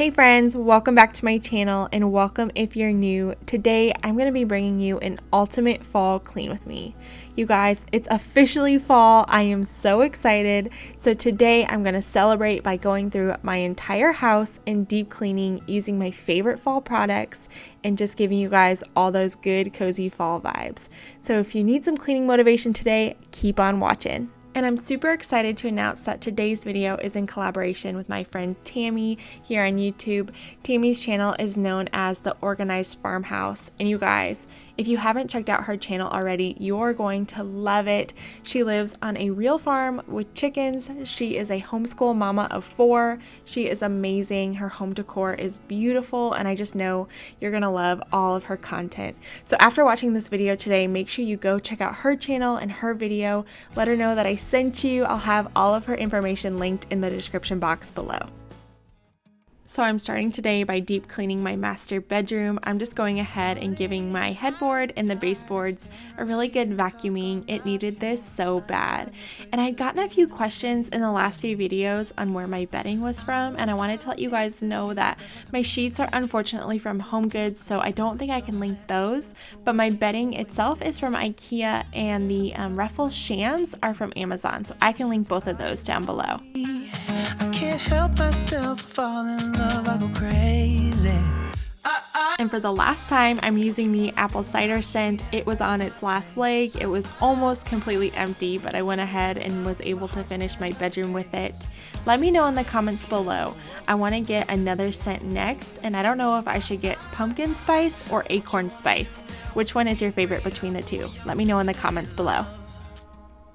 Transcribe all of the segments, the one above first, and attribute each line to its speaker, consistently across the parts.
Speaker 1: Hey friends, welcome back to my channel and welcome if you're new. Today I'm going to be bringing you an ultimate fall clean with me. You guys, it's officially fall. I am so excited. So today I'm going to celebrate by going through my entire house and deep cleaning using my favorite fall products and just giving you guys all those good cozy fall vibes. So if you need some cleaning motivation today, keep on watching. And I'm super excited to announce that today's video is in collaboration with my friend Tammy here on YouTube. Tammy's channel is known as The Organized Farmhouse. And you guys, if you haven't checked out her channel already, you're going to love it. She lives on a real farm with chickens. She is a homeschool mama of 4. She is amazing. Her home decor is beautiful, and I just know you're gonna love all of her content. So after watching this video today, make sure you go check out her channel and her video. Let her know that I sent you. I'll have all of her information linked in the description box below. So I'm starting today by deep cleaning my master bedroom. I'm just going ahead and giving my headboard and the baseboards a really good vacuuming. It needed this so bad. And I'd gotten a few questions in the last few videos on where my bedding was from, and I wanted to let you guys know that my sheets are unfortunately from HomeGoods, so I don't think I can link those, but my bedding itself is from IKEA, and the ruffle shams are from Amazon, so I can link both of those down below.
Speaker 2: I can't help myself, fall in love, I go crazy.
Speaker 1: And for the last time, I'm using the apple cider scent. It was on its last leg. It was almost completely empty, but I went ahead and was able to finish my bedroom with it. Let me know in the comments below. I want to get another scent next, and I don't know if I should get pumpkin spice or acorn spice. Which one is your favorite between the two? Let me know in the comments below.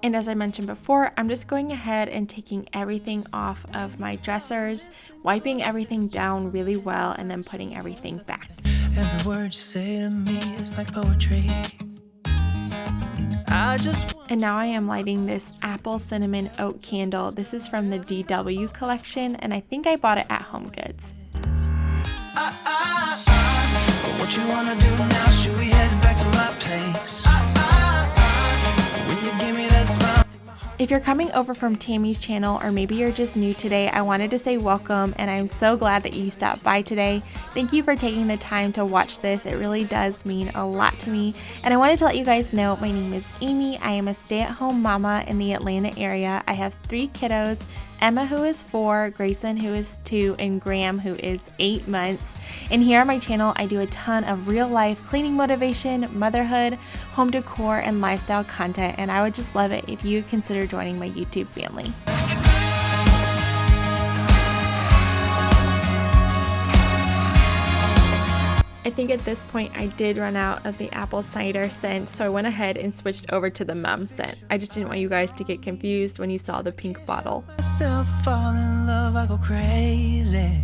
Speaker 1: And as I mentioned before, I'm just going ahead and taking everything off of my dressers, wiping everything down really well, and then putting everything back.
Speaker 2: Every word you say to me is like poetry.
Speaker 1: And now I am lighting this apple cinnamon oat candle. This is from the DW collection, and I think I bought it at HomeGoods.
Speaker 2: What you wanna do now? Should we head back to my place? When you give me that smile.
Speaker 1: If you're coming over from Tammy's channel, or maybe you're just new today, I wanted to say welcome, and I'm so glad that you stopped by today. Thank you for taking the time to watch this. It really does mean a lot to me. And I wanted to let you guys know my name is Amy. I am a stay-at-home mama in the Atlanta area. I have 3 kiddos, Emma who is 4, Grayson who is 2, and Graham who is 8 months. And here on my channel, I do a ton of real life cleaning motivation, motherhood, home decor, and lifestyle content, and I would just love it if you consider joining my YouTube family. I think at this point I did run out of the apple cider scent, so I went ahead and switched over to the mum scent. I just didn't want you guys to get confused when you saw the pink bottle.
Speaker 2: Myself, fall in love, I go crazy.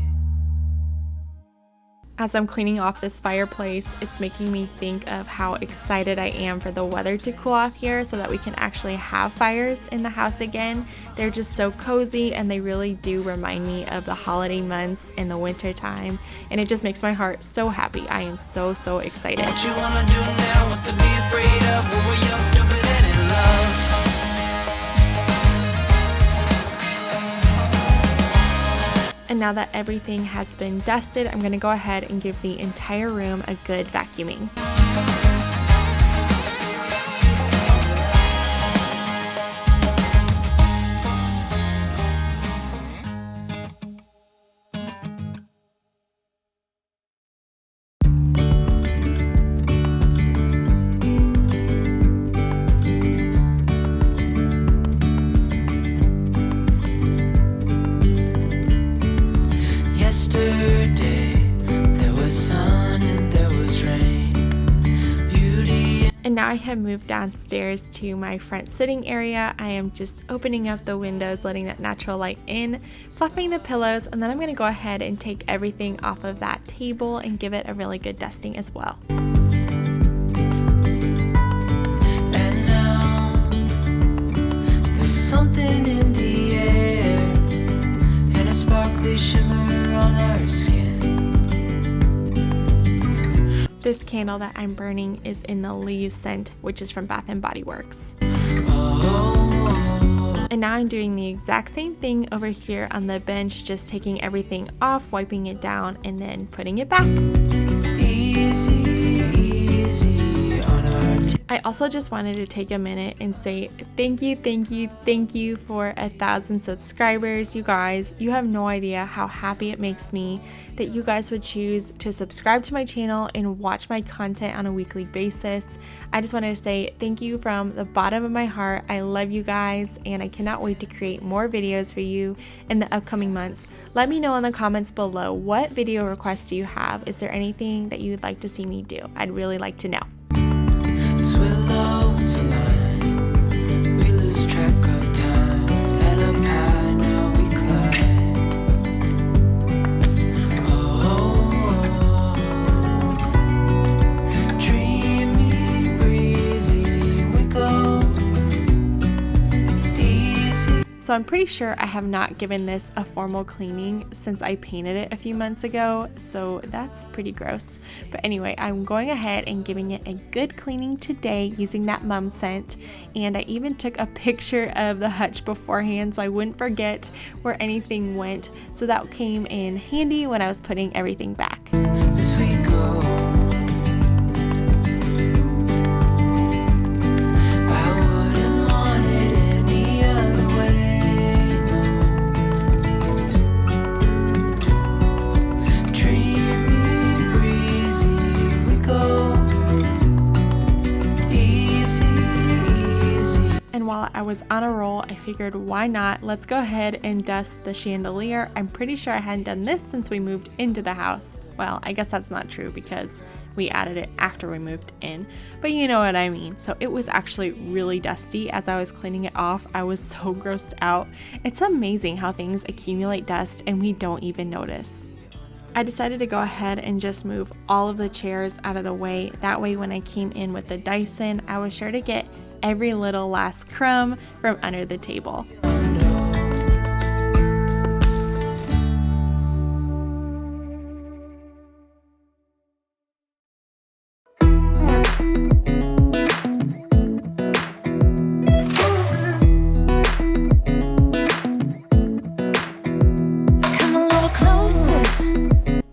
Speaker 1: As I'm cleaning off this fireplace, it's making me think of how excited I am for the weather to cool off here so that we can actually have fires in the house again. They're just so cozy, and they really do remind me of the holiday months in the winter time, and it just makes my heart so happy. I am so excited.
Speaker 2: What you wanna do now? What's to be afraid of? When we're young, stupid, and in love.
Speaker 1: And now that everything has been dusted, I'm going to go ahead and give the entire room a good vacuuming. And now I have moved downstairs to my front sitting area. I am just opening up the windows, letting that natural light in, fluffing the pillows, and then I'm going to go ahead and take everything off of that table and give it a really good dusting as well.
Speaker 2: And now there's something in the air and a sparkly shimmer on our skin.
Speaker 1: This candle that I'm burning is in the Leaves scent, which is from Bath & Body Works.
Speaker 2: Oh,
Speaker 1: And now I'm doing the exact same thing over here on the bench, just taking everything off, wiping it down, and then putting it back. I also just wanted to take a minute and say thank you for 1,000 subscribers. You guys, you have no idea how happy it makes me that you guys would choose to subscribe to my channel and watch my content on a weekly basis. I just wanted to say thank you from the bottom of my heart. I love you guys, and I cannot wait to create more videos for you in the upcoming months. Let me know in the comments below, what video requests do you have? Is there anything that you'd like to see me do? I'd really like to know.
Speaker 2: Willows align, we lose track of time. Head up high, now we climb. Oh, dreamy, breezy, we go easy.
Speaker 1: So I'm pretty sure I have not given this a formal cleaning since I painted it a few months ago, so that's pretty gross. But anyway, I'm going ahead and giving it a good cleaning today using that mum scent, and I even took a picture of the hutch beforehand so I wouldn't forget where anything went, so that came in handy when I was putting everything back.
Speaker 2: As we go, I wouldn't want it any other way, no. Dreamy, breezy, we go easy, easy.
Speaker 1: And while I was on a roll, I figured why not? Let's go ahead and dust the chandelier. I'm pretty sure I hadn't done this since we moved into the house. Well, I guess that's not true because we added it after we moved in, but you know what I mean. So it was actually really dusty as I was cleaning it off. I was so grossed out. It's amazing how things accumulate dust and we don't even notice. I decided to go ahead and just move all of the chairs out of the way. That way when I came in with the Dyson, I was sure to get every little last crumb from under the table.
Speaker 2: Come a little closer.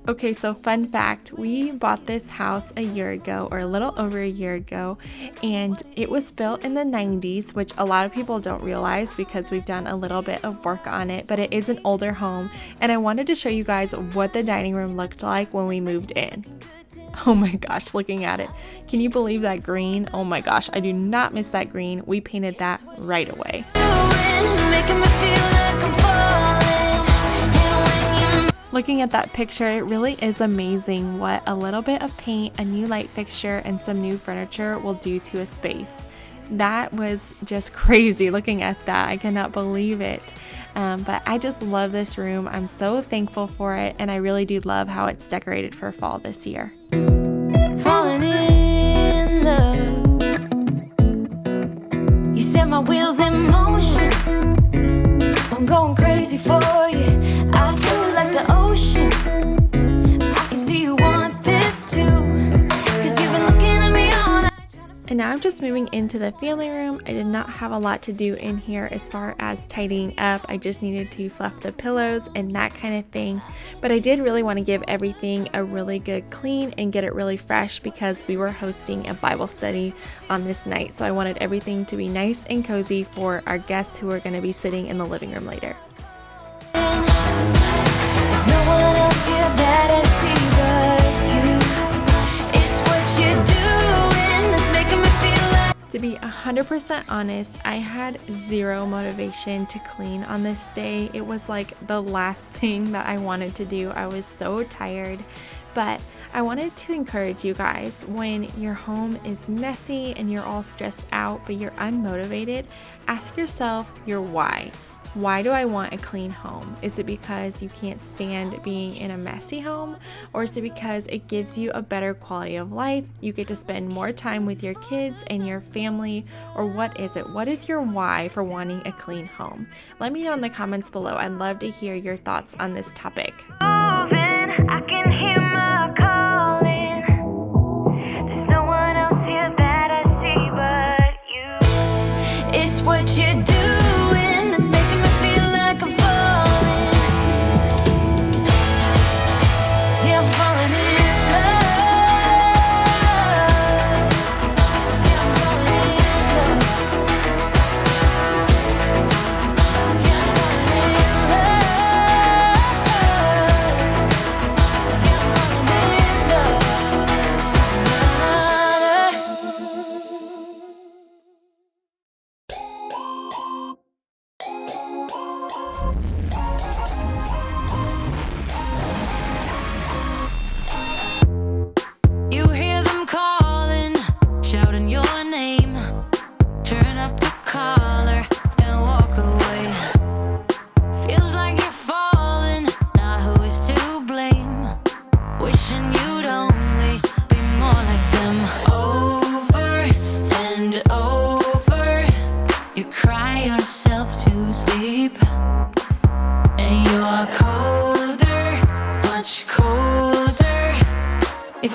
Speaker 1: Okay, so fun fact, we bought this house a year ago, or a little over a year ago, and it was built in the 90s, which a lot of people don't realize because we've done a little bit of work on it, but it is an older home, and I wanted to show you guys what the dining room looked like when we moved in. Oh my gosh, looking at it. Can you believe that green? Oh my gosh, I do not miss that green. We painted that right away. Looking at that picture, it really is amazing what a little bit of paint, a new light fixture, and some new furniture will do to a space. That was just crazy looking at that. I cannot believe it. But I just love this room. I'm so thankful for it, and I really do love how it's decorated for fall this year.
Speaker 2: Falling in love. You set my wheels in motion. I'm going crazy for you. I feel like the ocean. I can see you want this too. 'Cause you've been looking at me all night.
Speaker 1: And now I'm just moving into the family room. I did not have a lot to do in here as far as tidying up. I just needed to fluff the pillows and that kind of thing. But I did really want to give everything a really good clean and get it really fresh because we were hosting a Bible study on this night. So I wanted everything to be nice and cozy for our guests who are going to be sitting in the living room later.
Speaker 2: There's no one else here that I see but you. It's what you're doing that's making me feel like.
Speaker 1: To be 100% honest, I had zero motivation to clean on this day. It was like the last thing that I wanted to do. I was so tired, but I wanted to encourage you guys, when your home is messy and you're all stressed out, but you're unmotivated, ask yourself your why. Why do I want a clean home? Is it because you can't stand being in a messy home? Or is it because it gives you a better quality of life? You get to spend more time with your kids and your family? Or what is it? What is your why for wanting a clean home? Let me know in the comments below. I'd love to hear your thoughts on this topic.
Speaker 2: I can hear my calling. There's no one else here that I see but you. It's what you're doing that's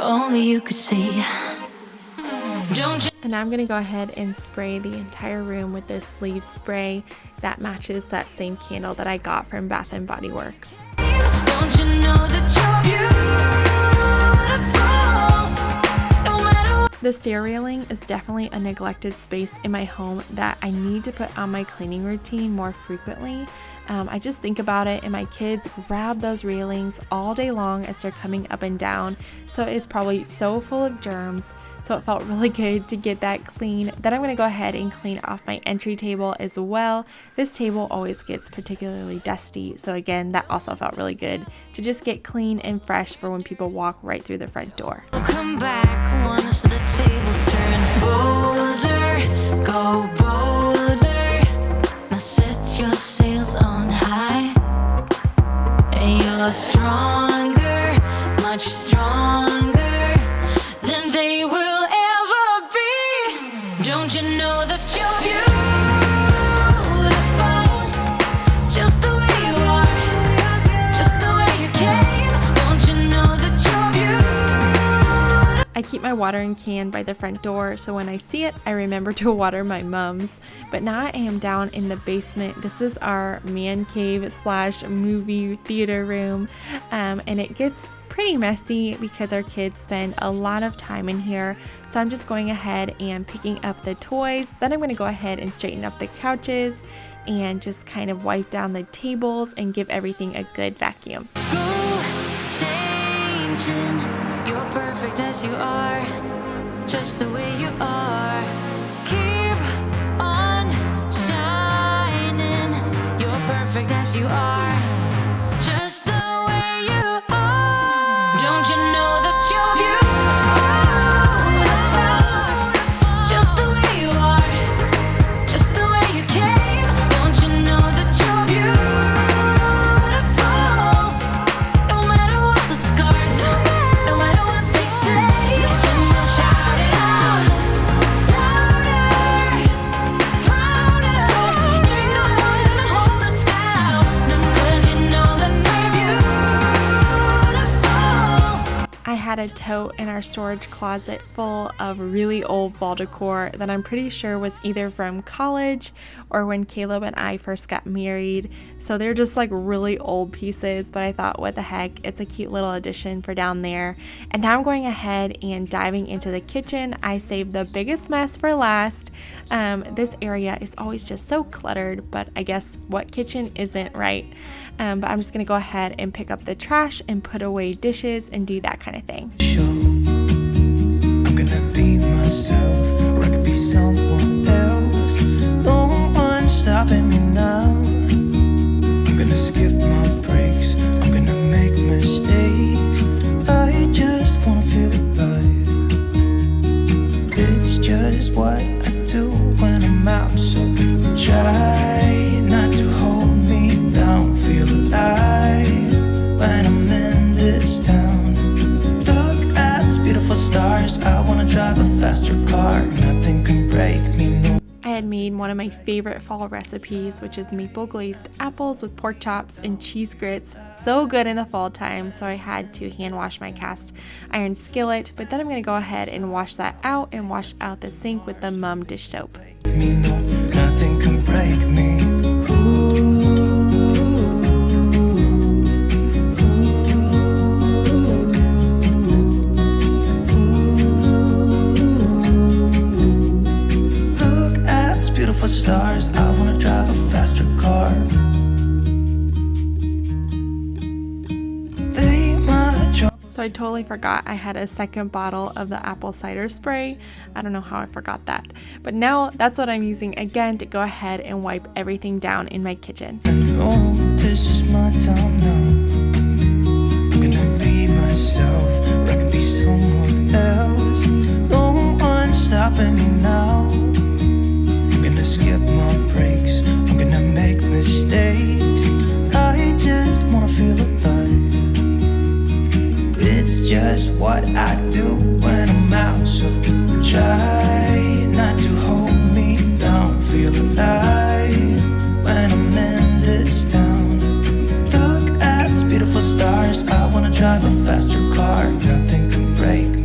Speaker 2: only you could see. Don't you
Speaker 1: And now I'm gonna go ahead and spray the entire room with this leaf spray that matches that same candle that I got from Bath and Body Works.
Speaker 2: Don't you know that you're beautiful? No matter what.
Speaker 1: The stair railing is definitely a neglected space in my home that I need to put on my cleaning routine more frequently. I just think about it, and my kids grab those railings all day long as they're coming up and down, so it's probably so full of germs. So it felt really good to get that clean. Then I'm going to go ahead and clean off my entry table as well. This table always gets particularly dusty, so again, that also felt really good to just get clean and fresh for when people walk right through the front door.
Speaker 2: Come back once the tables turn. Bolder, go bolder. Now set your sails on high. And you're stronger, much stronger than they will ever be. Don't you know that you're beautiful? Just the way you are, just the way you came. Don't you know that you're beautiful?
Speaker 1: I keep my watering can by the front door, so when I see it, I remember to water my mums. But now I am down in the basement. This is our man cave slash movie theater room, and it gets pretty messy because our kids spend a lot of time in here. So I'm just going ahead and picking up the toys. Then I'm going to go ahead and straighten up the couches and just kind of wipe down the tables and give everything a good vacuum.
Speaker 2: Go changing. You're perfect as you are, just the way you are. Keep on shining. You're perfect as you are, just the way you are. Don't you know that you're beautiful? Just the way you are, just the way you came. Don't you know that you're beautiful? No matter what the scars, no matter what they say, then we'll shout it out louder, prouder. You know you're gonna hold us down, 'cause you know that we're beautiful.
Speaker 1: I had a tote in our storage closet full of really old wall decor that I'm pretty sure was either from college or when Caleb and I first got married. So they're just like really old pieces, but I thought, what the heck, it's a cute little addition for down there. And now I'm going ahead and diving into the kitchen. I saved the biggest mess for last. This area is always just so cluttered, but I guess what kitchen isn't, right? But I'm just gonna go ahead and pick up the trash and put away dishes and do that kind of thing.
Speaker 3: Show. I'm gonna be myself, or I could be someone else. No one's stopping me now. I'm gonna skip my breaks, I'm gonna make mistakes. I just wanna feel alive. It's just what I do when I'm out, so try not to hold me down. Feel alive when I'm in this town. Look at these beautiful stars. I wanna drive a faster car. Nothing can break me. No.
Speaker 1: I had made one of my favorite fall recipes, which is maple glazed apples with pork chops and cheese grits. So good in the fall time, so I had to hand wash my cast iron skillet, but then I'm gonna go ahead and wash that out and wash out the sink with the Mum dish soap.
Speaker 3: Me, no, nothing can break me. Look at these beautiful stars. I wanna drive a faster car. They my trouble.
Speaker 1: So I totally forgot I had a second bottle of the apple cider spray. I don't know how I forgot that. But now that's what I'm using again to go ahead and wipe everything down in my kitchen.
Speaker 3: I know this is my time now. I'm gonna be myself, or I could be someone else. No one's stopping me now. I'm gonna skip my breaks, I'm gonna make mistakes. I just wanna feel alive. It's just what I do when I'm out, so try not to hold me down. Feel alive when I'm in this town. Look at these beautiful stars. I wanna drive a faster car. Nothing can break me.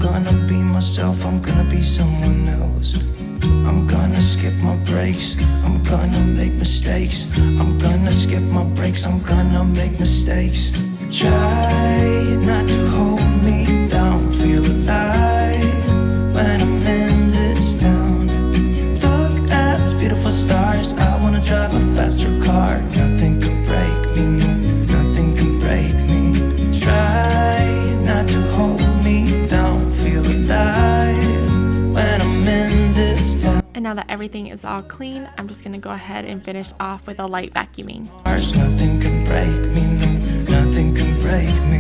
Speaker 3: gonna be myself, I'm gonna be someone else. I'm gonna skip my breaks, I'm gonna make mistakes. I'm gonna skip my breaks, I'm gonna make mistakes. Try not to hold me down, feel alive when I'm in this town. Look at these beautiful stars, I wanna drive a faster car. Nothing can break me, no, nothing can break me. Try not to hold me down, feel alive when I'm in this town.
Speaker 1: And now that everything is all clean, I'm just gonna go ahead and finish off with a light vacuuming.
Speaker 3: Nothing can break me, no, nothing can break me.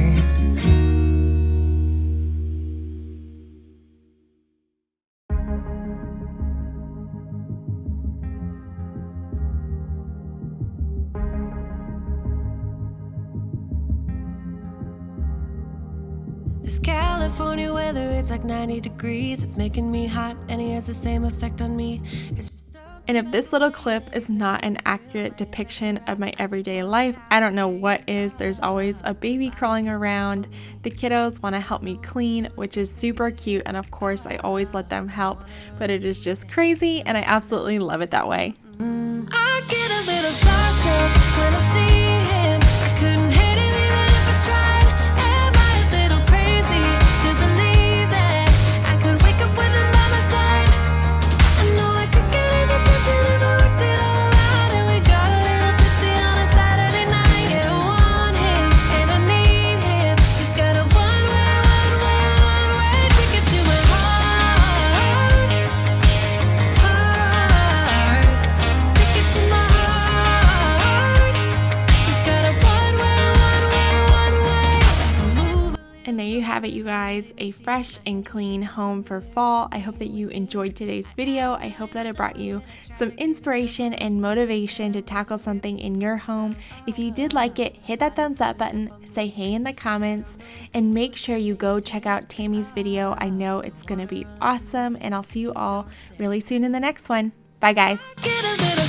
Speaker 2: This California weather, it's like 90 degrees. It's making me hot, and it has the same effect on me. It's just so.
Speaker 1: And if this little clip is not an accurate depiction of my everyday life, I don't know what is. There's always a baby crawling around. The kiddos want to help me clean, which is super cute, and of course I always let them help, but it is just crazy and I absolutely love it that way.
Speaker 2: I get a little starstruck when I see him. I couldn't hate him even if I tried. Am I a little crazy to believe that I could wake up with him by my side? I know I could get his attention if I worked it all out. And we got a little tipsy on a Saturday night. Yeah, I want him and I need him. He's got a one-way ticket to my heart. Ticket to my heart. He's got a one-way. Move.
Speaker 1: And there you have it, you guys, a fresh and clean home for fall. I hope that you enjoyed today's video. I hope that it brought you some inspiration and motivation to tackle something in your home. If you did like it, hit that thumbs up button, say hey in the comments, and make sure you go check out Tammy's video. I know it's gonna be awesome, and I'll see you all really soon in the next one. Bye, guys.
Speaker 2: Get a little